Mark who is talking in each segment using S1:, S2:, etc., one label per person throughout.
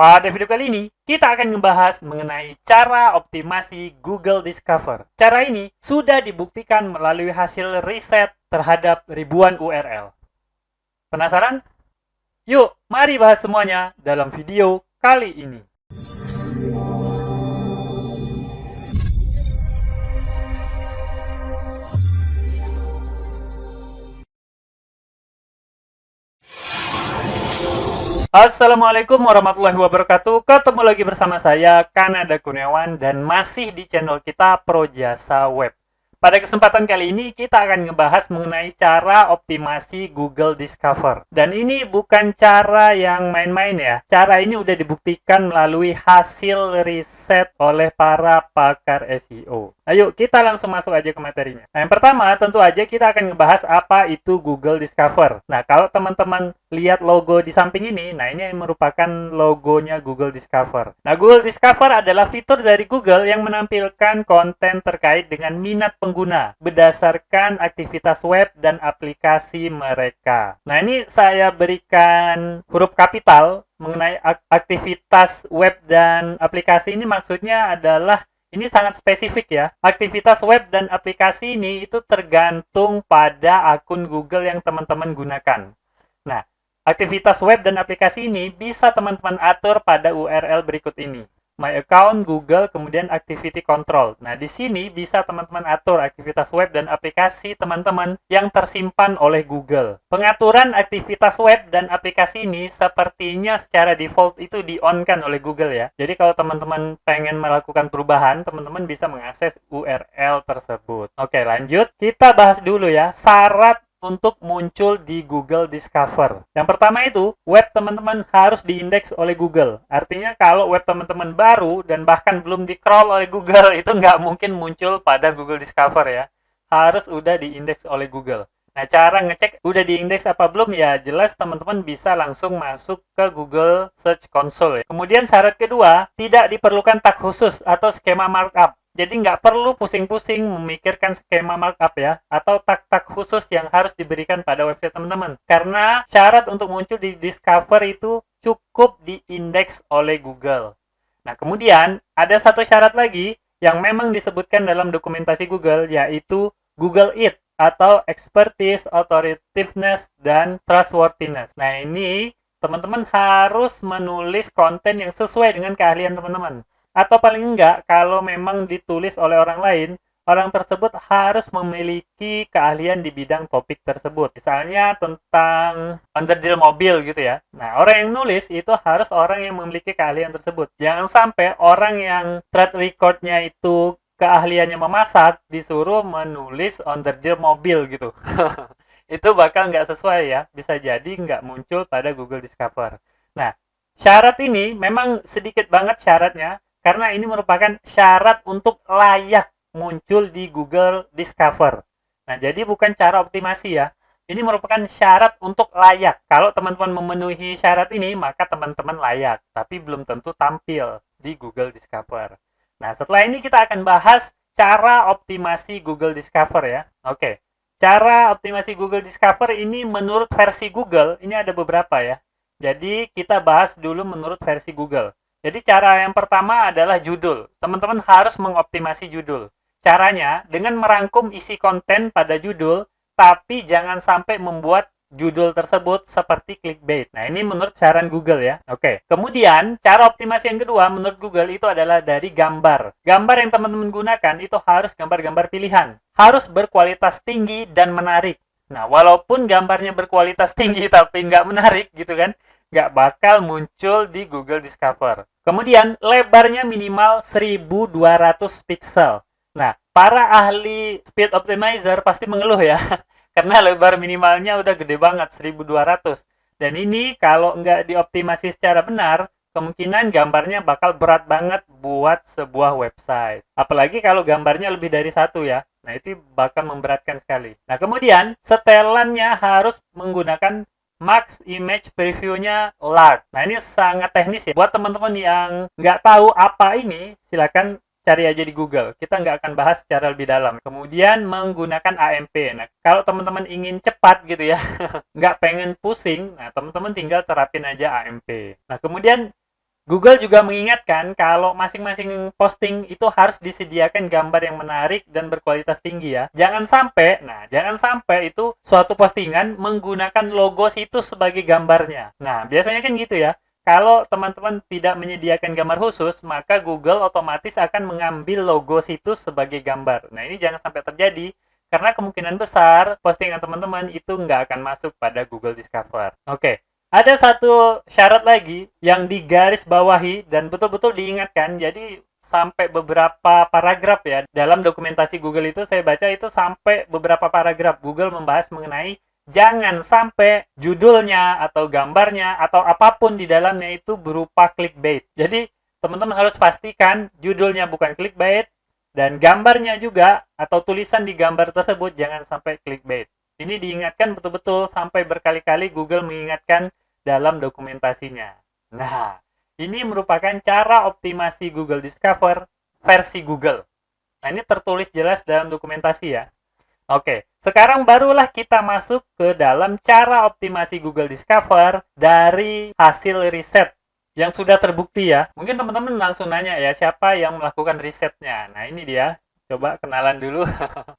S1: Pada video kali ini, kita akan membahas mengenai cara optimasi Google Discover. Cara ini sudah dibuktikan melalui hasil riset terhadap ribuan URL. Penasaran? Yuk, mari bahas semuanya dalam video kali ini. Assalamualaikum warahmatullahi wabarakatuh. Ketemu lagi bersama saya, Kanada Kurniawan, dan masih di channel kita Projasa Web. Pada kesempatan kali ini, kita akan ngebahas mengenai cara optimasi Google Discover. Dan ini bukan cara yang main-main ya. Cara ini udah dibuktikan melalui hasil riset oleh para pakar SEO. Ayo, kita langsung masuk aja ke materinya. Nah, yang pertama, tentu aja kita akan ngebahas apa itu Google Discover. Nah, kalau teman-teman lihat logo di samping ini, nah ini merupakan logonya Google Discover. Nah, Google Discover adalah fitur dari Google yang menampilkan konten terkait dengan minat pengguna berdasarkan aktivitas web dan aplikasi mereka. Nah, ini saya berikan huruf kapital mengenai aktivitas web dan aplikasi ini, maksudnya adalah ini sangat spesifik ya. Aktivitas web dan aplikasi ini itu tergantung pada akun Google yang teman-teman gunakan. Nah, aktivitas web dan aplikasi ini bisa teman-teman atur pada URL berikut ini. My account, Google, kemudian activity control. Nah, di sini bisa teman-teman atur aktivitas web dan aplikasi teman-teman yang tersimpan oleh Google. Pengaturan aktivitas web dan aplikasi ini sepertinya secara default itu di-on-kan oleh Google ya. Jadi kalau teman-teman pengen melakukan perubahan, teman-teman bisa mengakses URL tersebut. Oke, lanjut. Kita bahas dulu ya, syarat untuk muncul di Google Discover. Yang pertama itu, web teman-teman harus diindeks oleh Google. Artinya kalau web teman-teman baru dan bahkan belum di-crawl oleh Google, itu nggak mungkin muncul pada Google Discover ya. Harus udah diindeks oleh Google. Nah, cara ngecek udah diindeks apa belum ya, jelas teman-teman bisa langsung masuk ke Google Search Console ya. Kemudian syarat kedua, tidak diperlukan tag khusus atau skema markup. Jadi nggak perlu pusing-pusing memikirkan skema markup ya, atau tag-tag khusus yang harus diberikan pada website teman-teman. Karena syarat untuk muncul di Discover itu cukup diindeks oleh Google. Nah, kemudian ada satu syarat lagi yang memang disebutkan dalam dokumentasi Google, yaitu Google IT atau Expertise, Authoritativeness, dan Trustworthiness. Nah, ini teman-teman harus menulis konten yang sesuai dengan keahlian teman-teman. Atau paling enggak, kalau memang ditulis oleh orang lain, orang tersebut harus memiliki keahlian di bidang topik tersebut. Misalnya tentang onderdil mobil gitu ya. Nah, orang yang nulis itu harus orang yang memiliki keahlian tersebut. Jangan sampai orang yang track record-nya itu keahliannya memasak, disuruh menulis onderdil mobil gitu. Itu bakal nggak sesuai ya. Bisa jadi nggak muncul pada Google Discover. Nah, syarat ini memang sedikit banget syaratnya, karena ini merupakan syarat untuk layak muncul di Google Discover. Nah, jadi bukan cara optimasi ya. Ini merupakan syarat untuk layak. Kalau teman-teman memenuhi syarat ini, maka teman-teman layak. Tapi belum tentu tampil di Google Discover. Nah, setelah ini kita akan bahas cara optimasi Google Discover ya. Oke, cara optimasi Google Discover ini menurut versi Google, ini ada beberapa ya. Jadi kita bahas dulu menurut versi Google. Jadi cara yang pertama adalah judul. Teman-teman harus mengoptimasi judul. Caranya dengan merangkum isi konten pada judul, tapi jangan sampai membuat judul tersebut seperti clickbait. Nah, ini menurut saran Google ya. Oke. Kemudian, cara optimasi yang kedua menurut Google itu adalah dari gambar. Gambar yang teman-teman gunakan itu harus gambar-gambar pilihan. Harus berkualitas tinggi dan menarik. Nah, walaupun gambarnya berkualitas tinggi tapi nggak menarik gitu kan, nggak bakal muncul di Google Discover. Kemudian, lebarnya minimal 1200 pixel. Nah, para ahli speed optimizer pasti mengeluh ya, karena lebar minimalnya udah gede banget, 1200. Dan ini kalau nggak dioptimasi secara benar, kemungkinan gambarnya bakal berat banget buat sebuah website. Apalagi kalau gambarnya lebih dari satu ya. Nah, itu bakal memberatkan sekali. Nah, kemudian setelannya harus menggunakan Max Image Preview-nya large. Nah, ini sangat teknis ya. Buat teman-teman yang nggak tahu apa ini, silakan cari aja di Google. Kita nggak akan bahas secara lebih dalam. Kemudian menggunakan AMP. Nah, kalau teman-teman ingin cepat gitu ya, nggak pengen pusing, nah teman-teman tinggal terapin aja AMP. Nah, kemudian Google juga mengingatkan kalau masing-masing posting itu harus disediakan gambar yang menarik dan berkualitas tinggi ya. Jangan sampai itu suatu postingan menggunakan logo situs sebagai gambarnya. Nah, biasanya kan gitu ya. Kalau teman-teman tidak menyediakan gambar khusus, maka Google otomatis akan mengambil logo situs sebagai gambar. Nah, ini jangan sampai terjadi, karena kemungkinan besar postingan teman-teman itu nggak akan masuk pada Google Discover. Oke, ada satu syarat lagi yang digaris bawahi dan betul-betul diingatkan. Jadi sampai beberapa paragraf ya dalam dokumentasi Google itu saya baca itu sampai beberapa paragraf Google membahas mengenai jangan sampai judulnya atau gambarnya atau apapun di dalamnya itu berupa clickbait. Jadi teman-teman harus pastikan judulnya bukan clickbait dan gambarnya juga atau tulisan di gambar tersebut jangan sampai clickbait. Ini diingatkan betul-betul sampai berkali-kali Google mengingatkan dalam dokumentasinya. Nah, ini merupakan cara optimasi Google Discover versi Google. Nah, ini tertulis jelas dalam dokumentasi ya. Oke, sekarang barulah kita masuk ke dalam cara optimasi Google Discover dari hasil riset yang sudah terbukti ya. Mungkin teman-teman langsung nanya ya, siapa yang melakukan risetnya? Nah, ini dia. Coba kenalan dulu.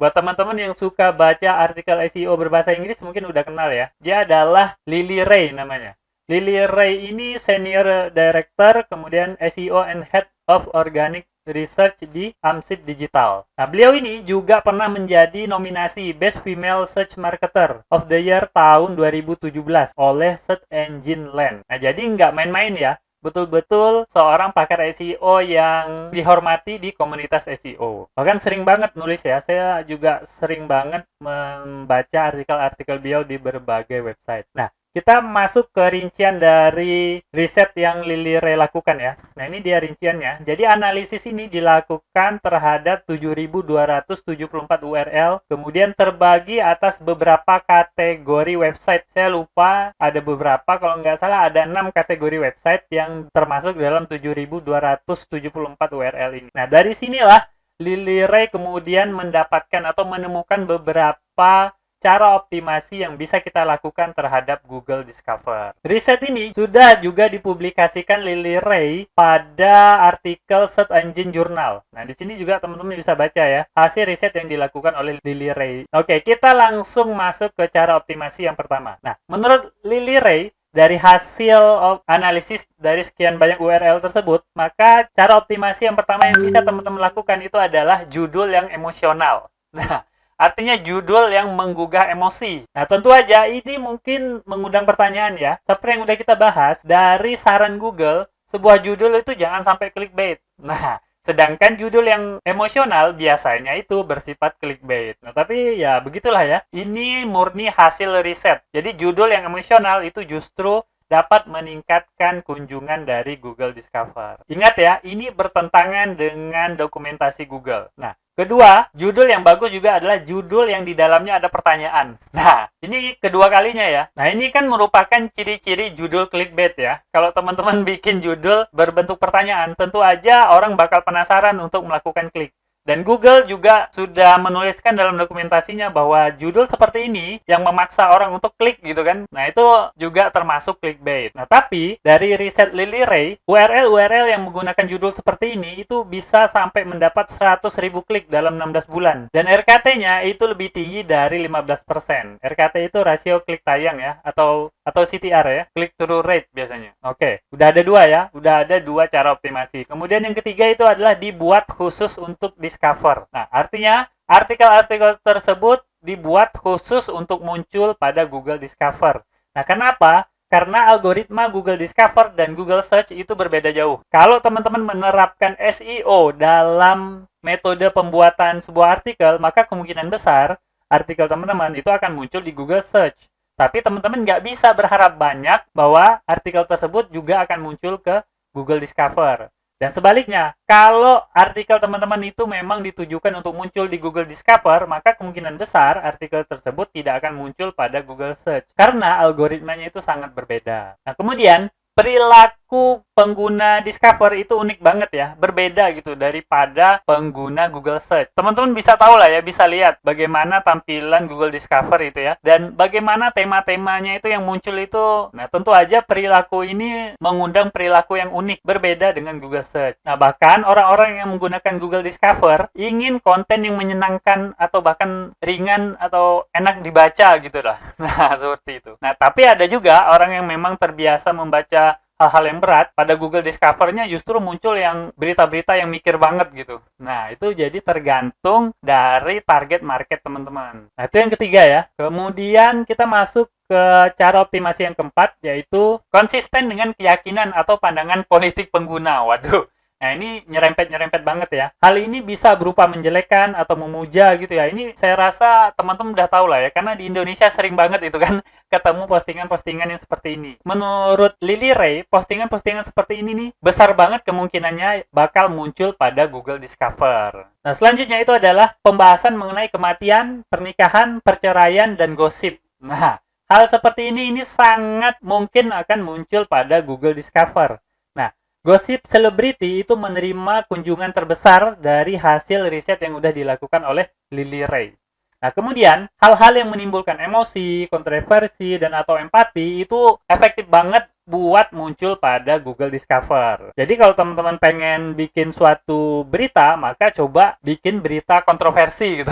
S1: Buat teman-teman yang suka baca artikel SEO berbahasa Inggris mungkin udah kenal ya. Dia adalah Lily Ray namanya. Lily Ray ini Senior Director, kemudian SEO and Head of Organic Research di Amsit Digital. Nah, beliau ini juga pernah menjadi nominasi Best Female Search Marketer of the Year tahun 2017 oleh Search Engine Land. Nah, jadi nggak main-main ya. Betul-betul seorang pakar SEO yang dihormati di komunitas SEO. Bahkan sering banget nulis ya, saya juga sering banget membaca artikel-artikel beliau di berbagai website. Nah, kita masuk ke rincian dari riset yang Lily Ray lakukan ya. Nah, ini dia rinciannya. Jadi analisis ini dilakukan terhadap 7.274 URL, kemudian terbagi atas beberapa kategori website. Saya lupa, ada beberapa, kalau nggak salah ada 6 kategori website yang termasuk dalam 7.274 URL ini. Nah, dari sinilah Lily Ray kemudian mendapatkan atau menemukan beberapa cara optimasi yang bisa kita lakukan terhadap Google Discover. Riset ini sudah juga dipublikasikan Lily Ray pada artikel Search Engine Journal. Nah, di sini juga teman-teman bisa baca ya hasil riset yang dilakukan oleh Lily Ray. Oke, kita langsung masuk ke cara optimasi yang pertama. Nah, menurut Lily Ray, dari hasil analisis dari sekian banyak URL tersebut, maka cara optimasi yang pertama yang bisa teman-teman lakukan itu adalah judul yang emosional. Nah, artinya judul yang menggugah emosi. Nah, tentu aja ini mungkin mengundang pertanyaan ya. Seperti yang udah kita bahas, dari saran Google, sebuah judul itu jangan sampai clickbait. Nah, sedangkan judul yang emosional biasanya itu bersifat clickbait. Nah, tapi ya begitulah ya. Ini murni hasil riset. Jadi judul yang emosional itu justru dapat meningkatkan kunjungan dari Google Discover. Ingat ya, ini bertentangan dengan dokumentasi Google. Nah, kedua, judul yang bagus juga adalah judul yang di dalamnya ada pertanyaan. Nah, ini kedua kalinya ya. Nah, ini kan merupakan ciri-ciri judul clickbait ya. Kalau teman-teman bikin judul berbentuk pertanyaan, tentu aja orang bakal penasaran untuk melakukan klik. Dan Google juga sudah menuliskan dalam dokumentasinya bahwa judul seperti ini yang memaksa orang untuk klik gitu kan. Nah, itu juga termasuk clickbait. Nah, tapi dari riset Lily Ray, URL-URL yang menggunakan judul seperti ini itu bisa sampai mendapat 100.000 klik dalam 16 bulan. Dan RKT-nya itu lebih tinggi dari 15%. RKT itu rasio klik tayang ya, atau CTR ya, click through rate biasanya. Oke, udah ada dua ya, udah ada dua cara optimasi. Kemudian yang ketiga itu adalah dibuat khusus untuk Discover. Nah, artinya artikel-artikel tersebut dibuat khusus untuk muncul pada Google Discover. Nah, kenapa? Karena algoritma Google Discover dan Google Search itu berbeda jauh. Kalau teman-teman menerapkan SEO dalam metode pembuatan sebuah artikel, maka kemungkinan besar artikel teman-teman itu akan muncul di Google Search. Tapi teman-teman nggak bisa berharap banyak bahwa artikel tersebut juga akan muncul ke Google Discover. Dan sebaliknya, kalau artikel teman-teman itu memang ditujukan untuk muncul di Google Discover, maka kemungkinan besar artikel tersebut tidak akan muncul pada Google Search. Karena algoritmanya itu sangat berbeda. Nah, kemudian perilaku perilaku pengguna Discover itu unik banget ya, berbeda gitu daripada pengguna Google Search. Teman-teman bisa tahu lah ya, bisa lihat bagaimana tampilan Google Discover itu ya, dan bagaimana tema-temanya itu yang muncul itu. Nah, tentu aja perilaku ini mengundang perilaku yang unik, berbeda dengan Google Search. Nah, bahkan orang-orang yang menggunakan Google Discover ingin konten yang menyenangkan atau bahkan ringan atau enak dibaca gitu lah. Nah, seperti itu. Nah, tapi ada juga orang yang memang terbiasa membaca hal-hal yang berat, pada Google Discover-nya justru muncul yang berita-berita yang mikir banget gitu. Nah, itu jadi tergantung dari target market teman-teman. Nah, itu yang ketiga ya. Kemudian kita masuk ke cara optimasi yang keempat, yaitu konsisten dengan keyakinan atau pandangan politik pengguna. Waduh, nah ini nyerempet-nyerempet banget ya. Hal ini bisa berupa menjelekan atau memuja gitu ya. Ini saya rasa teman-teman udah tahu lah ya, karena di Indonesia sering banget itu kan ketemu postingan-postingan yang seperti ini. Menurut Lily Ray, postingan-postingan seperti ini nih besar banget kemungkinannya bakal muncul pada Google Discover. Nah, selanjutnya itu adalah pembahasan mengenai kematian, pernikahan, perceraian, dan gosip. Nah, hal seperti ini sangat mungkin akan muncul pada Google Discover. Nah, gosip selebriti itu menerima kunjungan terbesar dari hasil riset yang sudah dilakukan oleh Lily Ray. Nah, kemudian hal-hal yang menimbulkan emosi, kontroversi, dan atau empati itu efektif banget buat muncul pada Google Discover. Jadi kalau teman-teman pengen bikin suatu berita, maka coba bikin berita kontroversi gitu.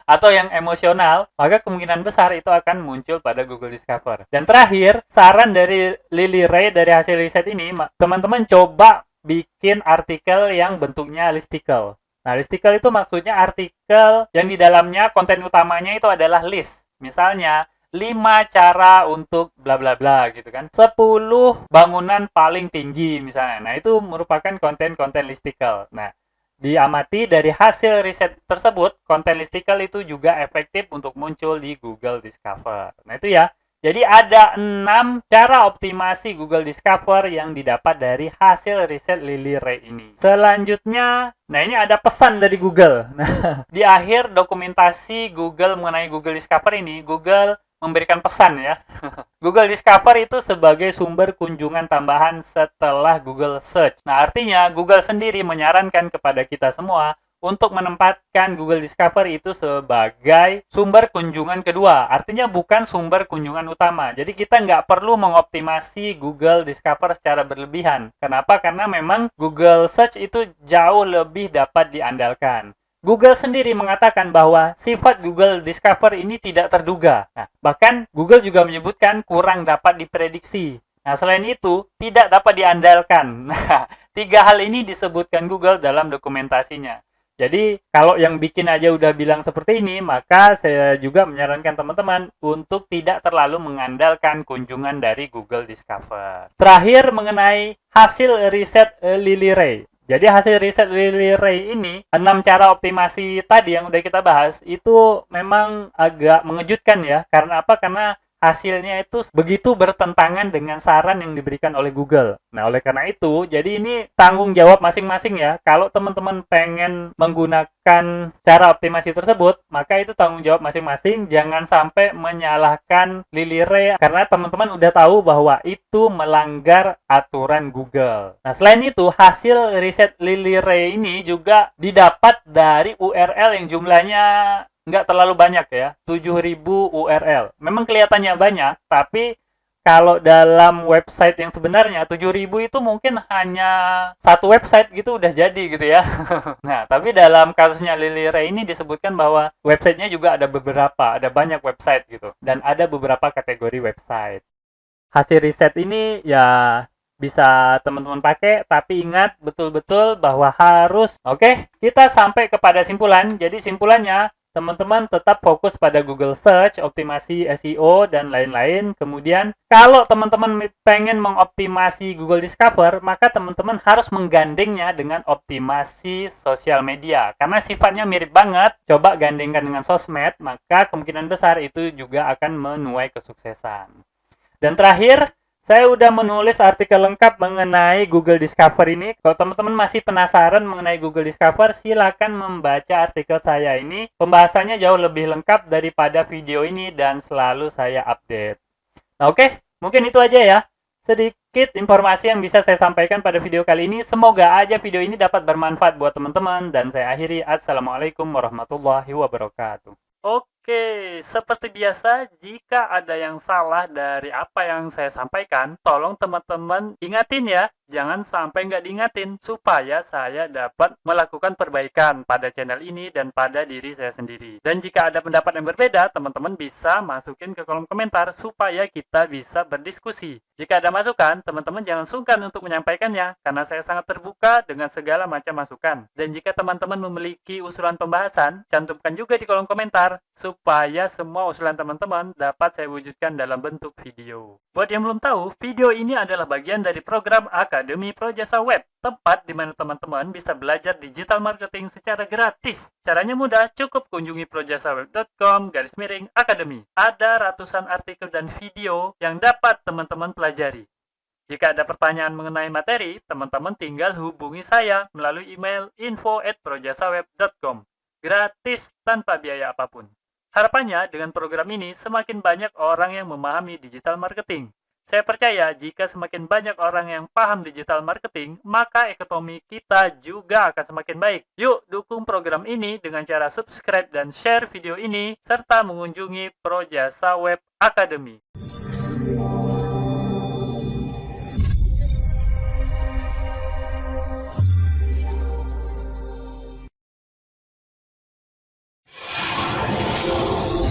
S1: Atau yang emosional, maka kemungkinan besar itu akan muncul pada Google Discover. Dan terakhir, saran dari Lily Ray dari hasil riset ini, teman-teman coba bikin artikel yang bentuknya listicle. Nah, listicle itu maksudnya artikel yang di dalamnya konten utamanya itu adalah list. Misalnya, 5 cara untuk bla bla bla gitu kan. 10 bangunan paling tinggi misalnya. Nah, itu merupakan konten-konten listicle. Nah, diamati dari hasil riset tersebut, konten listicle itu juga efektif untuk muncul di Google Discover. Nah, itu ya. Jadi ada 6 cara optimasi Google Discover yang didapat dari hasil riset Lily Ray ini. Selanjutnya, nah ini ada pesan dari Google. Nah, di akhir dokumentasi Google mengenai Google Discover ini, Google memberikan pesan ya. Google Discover itu sebagai sumber kunjungan tambahan setelah Google Search. Nah, artinya Google sendiri menyarankan kepada kita semua untuk menempatkan Google Discover itu sebagai sumber kunjungan kedua. Artinya bukan sumber kunjungan utama. Jadi kita nggak perlu mengoptimasi Google Discover secara berlebihan. Kenapa? Karena memang Google Search itu jauh lebih dapat diandalkan. Google sendiri mengatakan bahwa sifat Google Discover ini tidak terduga. Nah, bahkan Google juga menyebutkan kurang dapat diprediksi. Nah, selain itu, tidak dapat diandalkan. Nah, 3 hal ini disebutkan Google dalam dokumentasinya. Jadi, kalau yang bikin aja udah bilang seperti ini, maka saya juga menyarankan teman-teman untuk tidak terlalu mengandalkan kunjungan dari Google Discover. Terakhir, mengenai hasil riset Lily Ray. Jadi hasil riset Lily Ray ini, 6 cara optimasi tadi yang udah kita bahas, itu memang agak mengejutkan ya. Karena apa? Karena hasilnya itu begitu bertentangan dengan saran yang diberikan oleh Google. Nah, oleh karena itu, jadi ini tanggung jawab masing-masing ya. Kalau teman-teman pengen menggunakan cara optimasi tersebut, maka itu tanggung jawab masing-masing. Jangan sampai menyalahkan Lily Ray, karena teman-teman udah tahu bahwa itu melanggar aturan Google. Nah, selain itu, hasil riset Lily Ray ini juga didapat dari URL yang jumlahnya nggak terlalu banyak ya, 7.000 URL. Memang kelihatannya banyak, tapi kalau dalam website yang sebenarnya 7.000 itu mungkin hanya satu website gitu udah jadi gitu ya. Nah, tapi dalam kasusnya Lily Ray ini disebutkan bahwa websitenya juga ada beberapa, ada banyak website gitu, dan ada beberapa kategori website. Hasil riset ini ya bisa teman-teman pakai, tapi ingat betul-betul bahwa harus. Oke, kita sampai kepada simpulan. Jadi simpulannya, teman-teman tetap fokus pada Google Search, optimasi SEO, dan lain-lain. Kemudian, kalau teman-teman pengen mengoptimasi Google Discover, maka teman-teman harus menggandengnya dengan optimasi sosial media. Karena sifatnya mirip banget, coba gandengkan dengan sosmed, maka kemungkinan besar itu juga akan menuai kesuksesan. Dan terakhir, saya udah menulis artikel lengkap mengenai Google Discover ini. Kalau teman-teman masih penasaran mengenai Google Discover, silakan membaca artikel saya ini. Pembahasannya jauh lebih lengkap daripada video ini dan selalu saya update. Nah, oke, mungkin itu aja ya. sedikit informasi yang bisa saya sampaikan pada video kali ini. Semoga aja video ini dapat bermanfaat buat teman-teman. Dan saya akhiri. Assalamualaikum warahmatullahi wabarakatuh. Oke, seperti biasa, jika ada yang salah dari apa yang saya sampaikan, tolong teman-teman ingatin ya. Jangan sampai nggak diingatin, supaya saya dapat melakukan perbaikan pada channel ini dan pada diri saya sendiri. Dan jika ada pendapat yang berbeda, teman-teman bisa masukin ke kolom komentar, supaya kita bisa berdiskusi. Jika ada masukan, teman-teman jangan sungkan untuk menyampaikannya, karena saya sangat terbuka dengan segala macam masukan. Dan jika teman-teman memiliki usulan pembahasan, cantumkan juga di kolom komentar, supaya semua usulan teman-teman dapat saya wujudkan dalam bentuk video. Buat yang belum tahu, video ini adalah bagian dari program Akademi Projasa Web, tempat di mana teman-teman bisa belajar digital marketing secara gratis. Caranya mudah, cukup kunjungi projasaweb.com/akademi. Ada ratusan artikel dan video yang dapat teman-teman pelajari. Jika ada pertanyaan mengenai materi, teman-teman tinggal hubungi saya melalui email info@projasaweb.com. Gratis tanpa biaya apapun. Harapannya dengan program ini semakin banyak orang yang memahami digital marketing. Saya percaya jika semakin banyak orang yang paham digital marketing, maka ekonomi kita juga akan semakin baik. Yuk dukung program ini dengan cara subscribe dan share video ini, serta mengunjungi Projasa Web Academy.